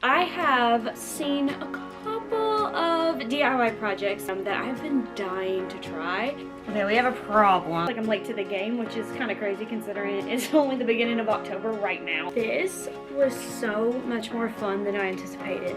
I have seen a couple of DIY projects that I've been dying to try. Okay, we have a problem. Like, I'm late to the game, which is kind of crazy considering it's only the beginning of October right now. This was so much more fun than I anticipated.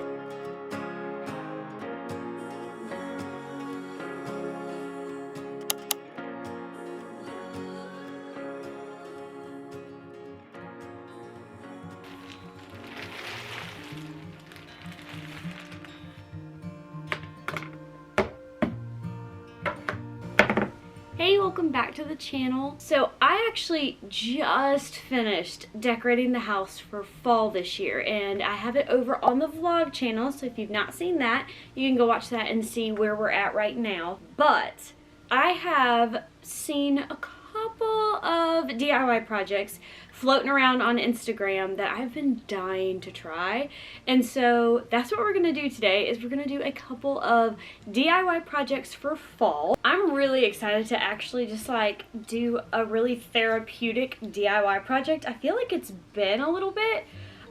Hey, welcome back to the channel. So I actually just finished decorating the house for fall this year, and I have it over on the vlog channel, so if you've not seen that, you can go watch that and see where we're at right now. But I have seen a couple of DIY projects floating around on Instagram that I've been dying to try, and so that's what we're gonna do today. Is we're gonna do a couple of DIY projects for fall. I'm really excited to actually just like do a really therapeutic DIY project. I feel like it's been a little bit.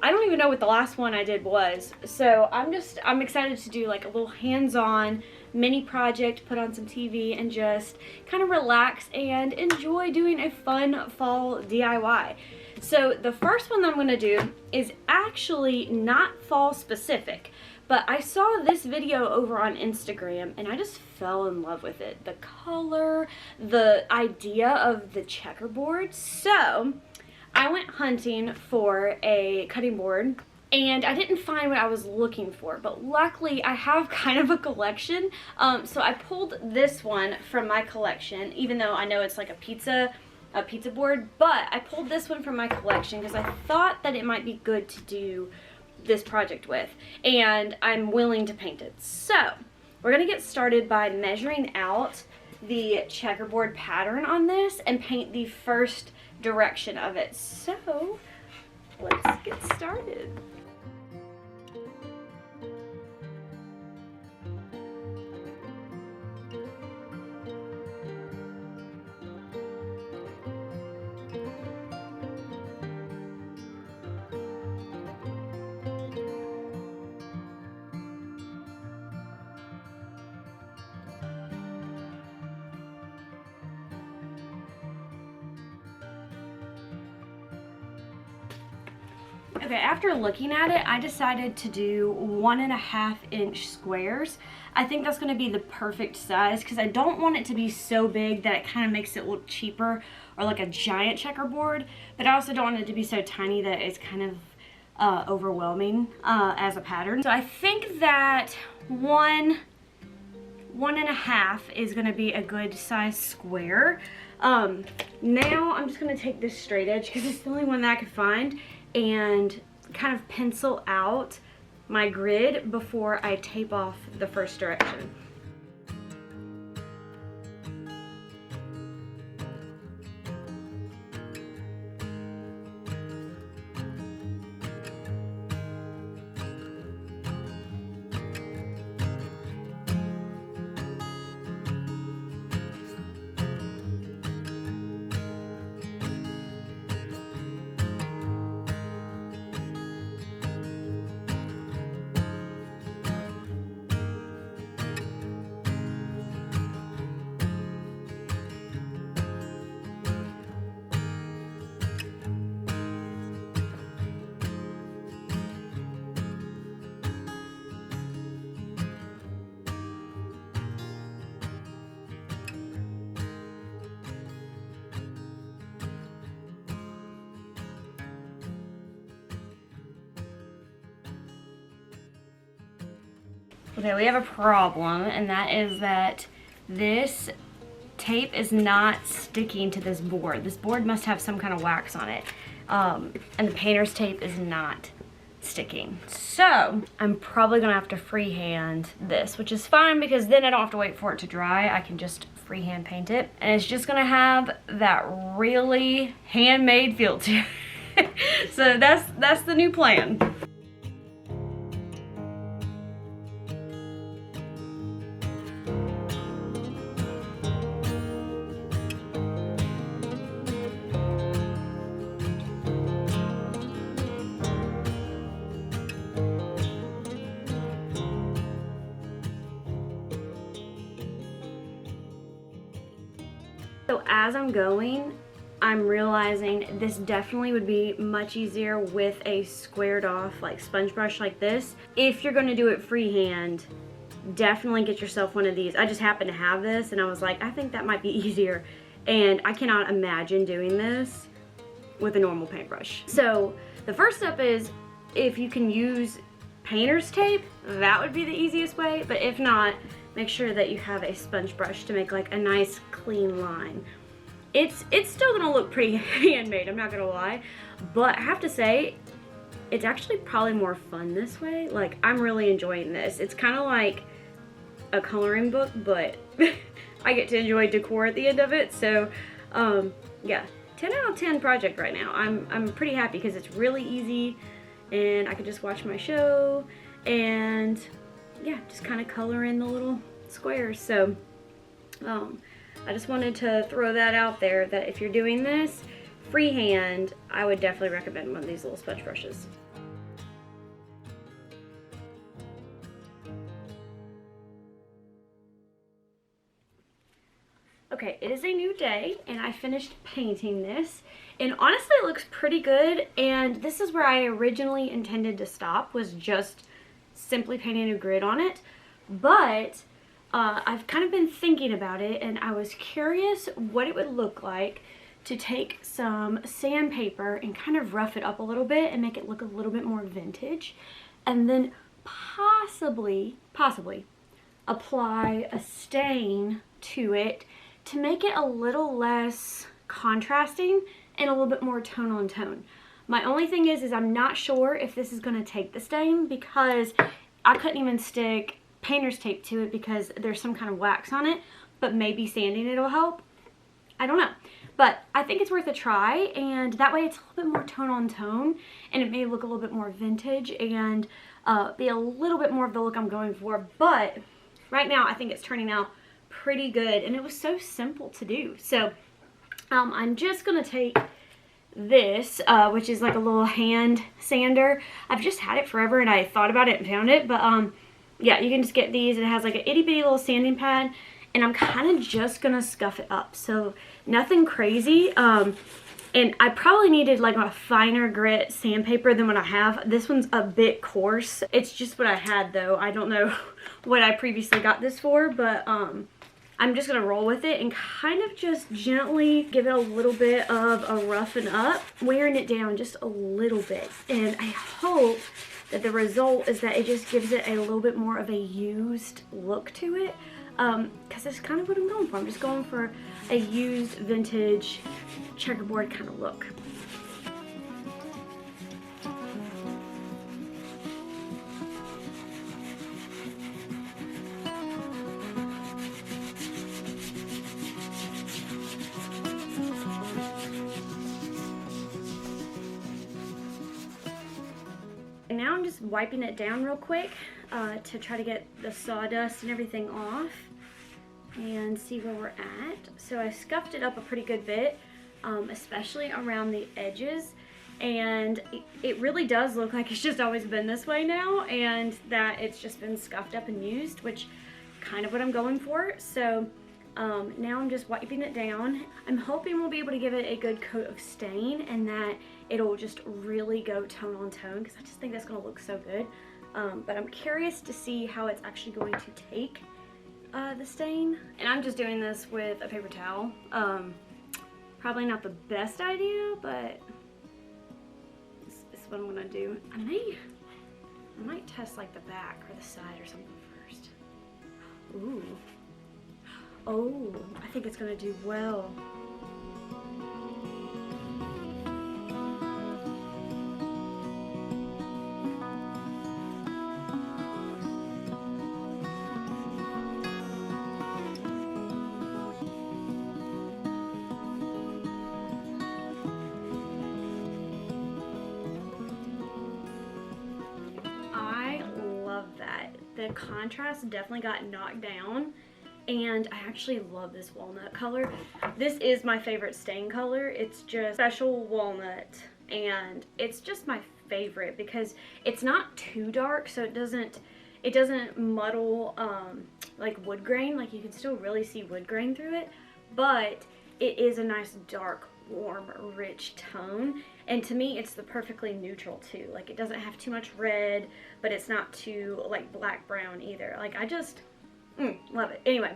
I don't even know what the last one I did was, so I'm excited to do like a little hands-on mini project, put on some TV, and just kind of relax and enjoy doing a fun fall DIY. So the first one that I'm going to do is actually not fall specific, but I saw this video over on Instagram and I just fell in love with it. The color, the idea of the checkerboard. So I went hunting for a cutting board and I didn't find what I was looking for, but luckily I have kind of a collection. So I pulled this one from my collection, even though I know it's like a pizza board, but I pulled this one from my collection because I thought that it might be good to do this project with, and I'm willing to paint it. So we're gonna get started by measuring out the checkerboard pattern on this and paint the first direction of it. So let's get started. Okay, after looking at it, I decided to do 1.5 inch squares. I think that's going to be the perfect size because I don't want it to be so big that it kind of makes it look cheaper or like a giant checkerboard, but I also don't want it to be so tiny that it's kind of overwhelming as a pattern. So I think that 1.5 is going to be a good size square. Now I'm just going to take this straight edge because it's the only one that I could find, and kind of pencil out my grid before I tape off the first direction. Okay, we have a problem, and that is that this tape is not sticking to this board. This board must have some kind of wax on it, and the painter's tape is not sticking. So I'm probably gonna have to freehand this, which is fine because then I don't have to wait for it to dry. I can just freehand paint it, and it's just gonna have that really handmade feel to it. So that's the new plan. So as I'm going, I'm realizing this definitely would be much easier with a squared off like sponge brush like this. If you're gonna do it freehand, definitely get yourself one of these. I just happen to have this and I was like, I think that might be easier. And I cannot imagine doing this with a normal paintbrush. So the first step is, if you can use painter's tape, that would be the easiest way. But if not, make sure that you have a sponge brush to make like a nice clean line. It's still gonna look pretty handmade, I'm not gonna lie, but I have to say, it's actually probably more fun this way. Like, I'm really enjoying this. It's kind of like a coloring book, but I get to enjoy decor at the end of it. So yeah, 10 out of 10 project right now. I'm pretty happy because it's really easy and I could just watch my show and yeah, just kind of color in the little squares. So I just wanted to throw that out there, that if you're doing this freehand, I would definitely recommend one of these little sponge brushes. Okay, it is a new day and I finished painting this, and honestly it looks pretty good, and this is where I originally intended to stop, was just simply painting a grid on it. But I've kind of been thinking about it and I was curious what it would look like to take some sandpaper and kind of rough it up a little bit and make it look a little bit more vintage, and then possibly apply a stain to it to make it a little less contrasting and a little bit more tone on tone. My only thing is I'm not sure if this is going to take the stain, because I couldn't even stick painter's tape to it because there's some kind of wax on it, but maybe sanding it will help. I don't know, but I think it's worth a try, and that way it's a little bit more tone on tone and it may look a little bit more vintage and be a little bit more of the look I'm going for. But right now I think it's turning out pretty good, and it was so simple to do. So I'm just gonna take this, which is like a little hand sander. I've just had it forever and I thought about it and found it, but yeah, you can just get these. It has like an itty bitty little sanding pad, and I'm kind of just gonna scuff it up, so nothing crazy. And I probably needed like a finer grit sandpaper than what I have. This one's a bit coarse. It's just what I had though. I don't know what I previously got this for, but I'm just gonna roll with it and kind of just gently give it a little bit of a roughen up, wearing it down just a little bit. And I hope that the result is that it just gives it a little bit more of a used look to it, because that's kind of what I'm going for. I'm just going for a used vintage checkerboard kind of look. And now I'm just wiping it down real quick to try to get the sawdust and everything off and see where we're at. So I scuffed it up a pretty good bit, especially around the edges, and it really does look like it's just always been this way now, and that it's just been scuffed up and used, which kind of what I'm going for. So now I'm just wiping it down. I'm hoping we'll be able to give it a good coat of stain and that it'll just really go tone on tone, because I just think that's going to look so good. But I'm curious to see how it's actually going to take the stain. And I'm just doing this with a paper towel. Probably not the best idea, but this is what I'm going to do. I might test like the back or the side or something first. Ooh. Oh, I think it's gonna do well. I love that. The contrast definitely got knocked down. And I actually love this walnut color. This is my favorite stain color. It's just special walnut, and it's just my favorite because it's not too dark, so it doesn't muddle like wood grain. Like, you can still really see wood grain through it, but it is a nice dark, warm, rich tone. And to me, it's the perfectly neutral too. Like, it doesn't have too much red, but it's not too like black brown either. Like, I just love it. Anyway,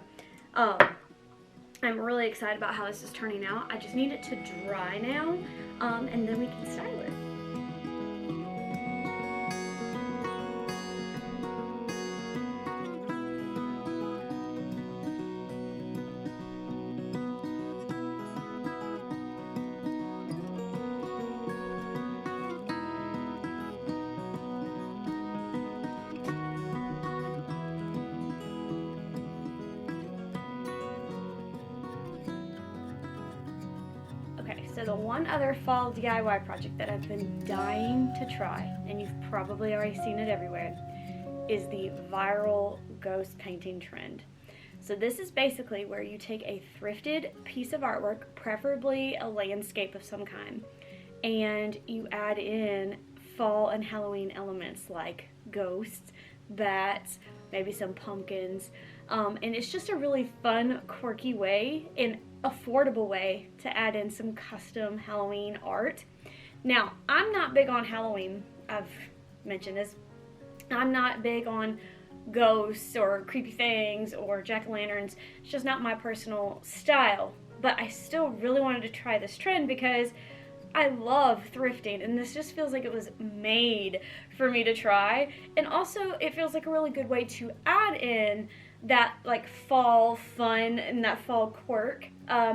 I'm really excited about how this is turning out. I just need it to dry now, and then we can style it. So the one other fall DIY project that I've been dying to try, and you've probably already seen it everywhere, is the viral ghost painting trend. So this is basically where you take a thrifted piece of artwork, preferably a landscape of some kind, and you add in fall and Halloween elements like ghosts, bats, maybe some pumpkins, and it's just a really fun, quirky way and affordable way to add in some custom Halloween art. Now, I'm not big on Halloween. I've mentioned this. I'm not big on ghosts or creepy things or jack-o'-lanterns. It's just not my personal style. But I still really wanted to try this trend because I love thrifting, and this just feels like it was made for me to try. And also, it feels like a really good way to add in that like fall fun and that fall quirk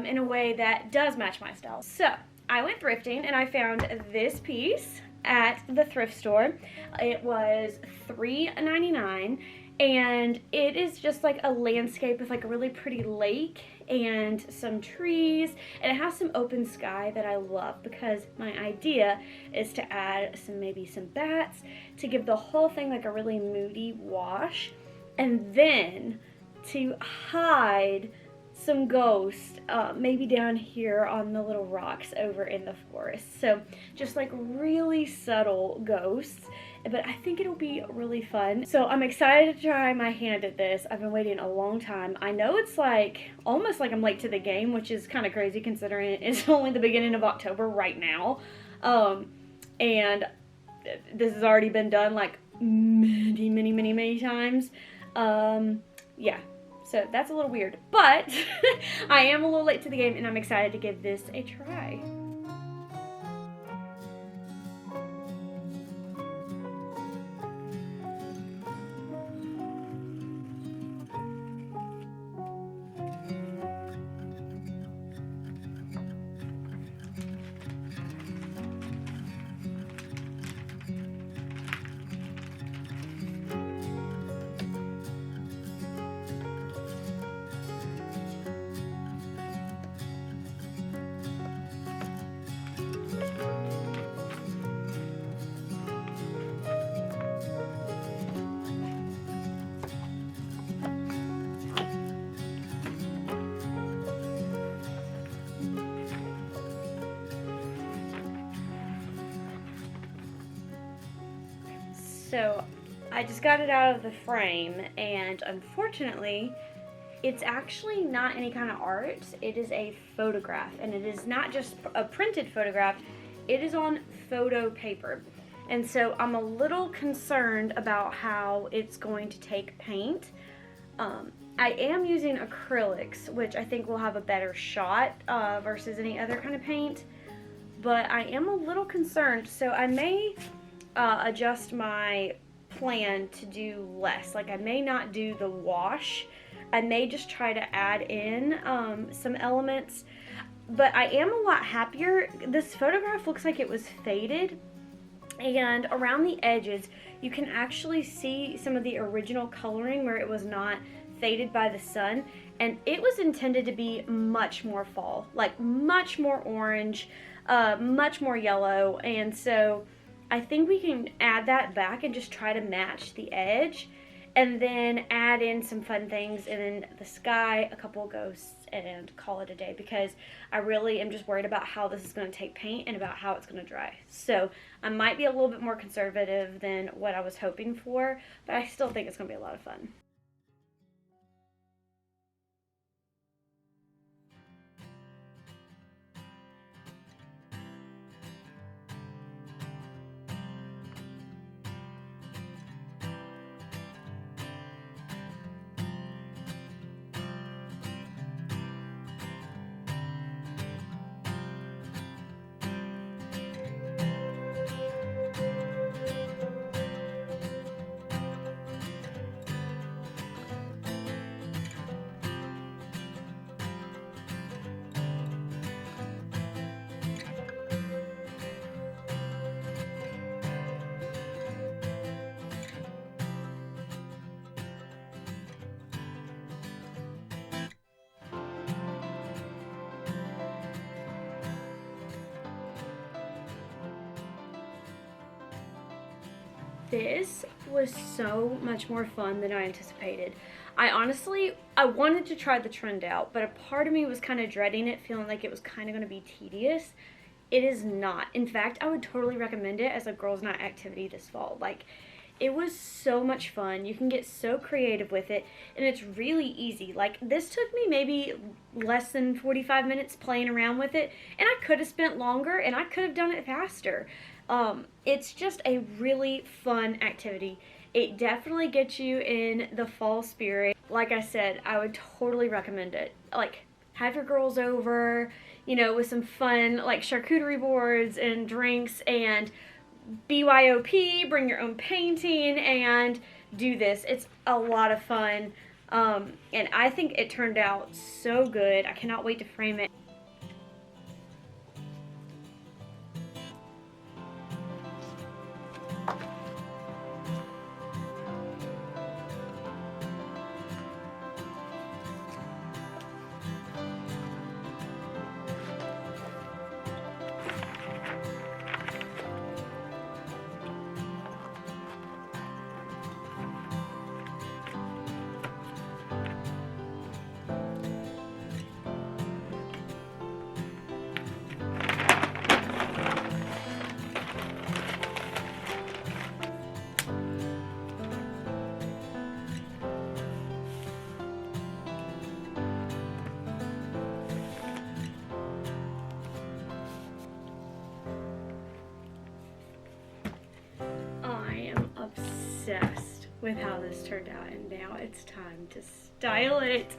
in a way that does match my style. So I went thrifting and I found this piece at the thrift store. It was $3.99, and it is just like a landscape with like a really pretty lake and some trees, and it has some open sky that I love because my idea is to add maybe some bats to give the whole thing like a really moody wash, and then to hide some ghosts maybe down here on the little rocks over in the forest. So just like really subtle ghosts, but I think it'll be really fun. So I'm excited to try my hand at this. I've been waiting a long time. I know it's like almost like I'm late to the game, which is kind of crazy considering it's only the beginning of October right now, and this has already been done like many times. Yeah, so that's a little weird, but I am a little late to the game and I'm excited to give this a try. So I just got it out of the frame, and unfortunately it's actually not any kind of art. It is a photograph, and it is not just a printed photograph, it is on photo paper. And so I'm a little concerned about how it's going to take paint. I am using acrylics, which I think will have a better shot versus any other kind of paint, but I am a little concerned, so I may adjust my plan to do less. Like, I may not do the wash. I may just try to add in some elements, but I am a lot happier. This photograph looks like it was faded, and around the edges you can actually see some of the original coloring where it was not faded by the sun, and it was intended to be much more fall, like much more orange, much more yellow. And so I think we can add that back and just try to match the edge, and then add in some fun things, and then the sky, a couple of ghosts, and call it a day, because I really am just worried about how this is going to take paint and about how it's going to dry. So I might be a little bit more conservative than what I was hoping for, but I still think it's going to be a lot of fun. This was so much more fun than I anticipated. I wanted to try the trend out, but a part of me was kind of dreading it, feeling like it was kind of going to be tedious. It is not. In fact, I would totally recommend it as a girls' night activity this fall. Like, it was so much fun. You can get so creative with it, and it's really easy. Like, this took me maybe less than 45 minutes playing around with it, and I could have spent longer, and I could have done it faster. It's just a really fun activity. It definitely gets you in the fall spirit. Like I said, I would totally recommend it. Like, have your girls over, you know, with some fun, like, charcuterie boards and drinks, and BYOP, bring your own painting, and do this. It's a lot of fun, and I think it turned out so good. I cannot wait to frame it. Obsessed with how this turned out, and now it's time to style it.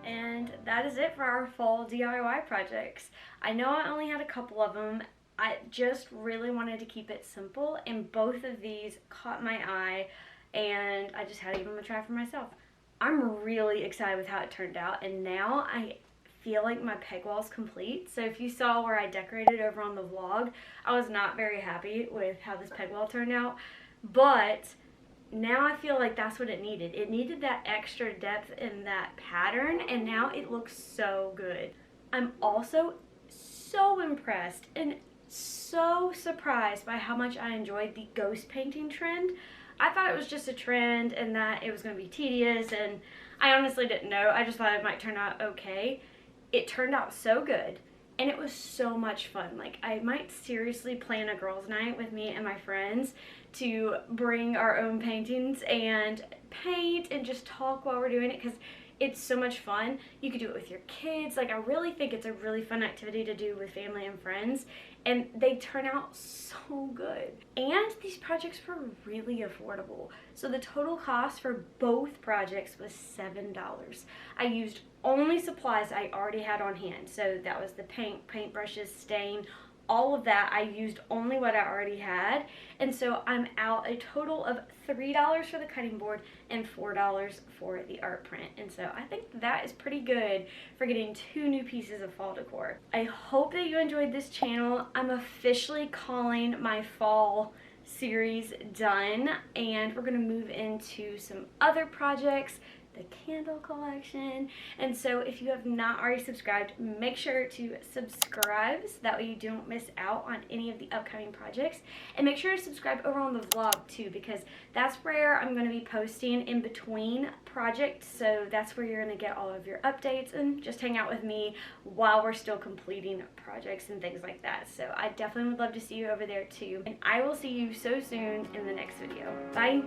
And that is it for our fall DIY projects. I know I only had a couple of them. I just really wanted to keep it simple, and both of these caught my eye, and I just had to give them a try for myself. I'm really excited with how it turned out, and now I feel like my peg wall's complete. So if you saw where I decorated over on the vlog, I was not very happy with how this peg wall turned out, but now I feel like that's what it needed. It needed that extra depth in that pattern, and now it looks so good. I'm also so impressed and so surprised by how much I enjoyed the ghost painting trend. I thought it was just a trend and that it was going to be tedious, and I honestly didn't know. I just thought it might turn out okay. It turned out so good, and it was so much fun. Like, I might seriously plan a girls' night with me and my friends to bring our own paintings and paint and just talk while we're doing it, because it's so much fun. You could do it with your kids. Like, I really think it's a really fun activity to do with family and friends, and they turn out so good. And these projects were really affordable. So the total cost for both projects was $7. I used only supplies I already had on hand. So that was the paint, paintbrushes, stain, all of that. I used only what I already had, and so I'm out a total of $3 for the cutting board and $4 for the art print, and so I think that is pretty good for getting 2 new pieces of fall decor. I hope that you enjoyed this channel. I'm officially calling my fall series done, and we're going to move into some other projects, the candle collection. And so if you have not already subscribed, make sure to subscribe so that way you don't miss out on any of the upcoming projects. And make sure to subscribe over on the vlog too, because that's where I'm going to be posting in between projects. So that's where you're going to get all of your updates and just hang out with me while we're still completing projects and things like that. So I definitely would love to see you over there too. And I will see you so soon in the next video. Bye!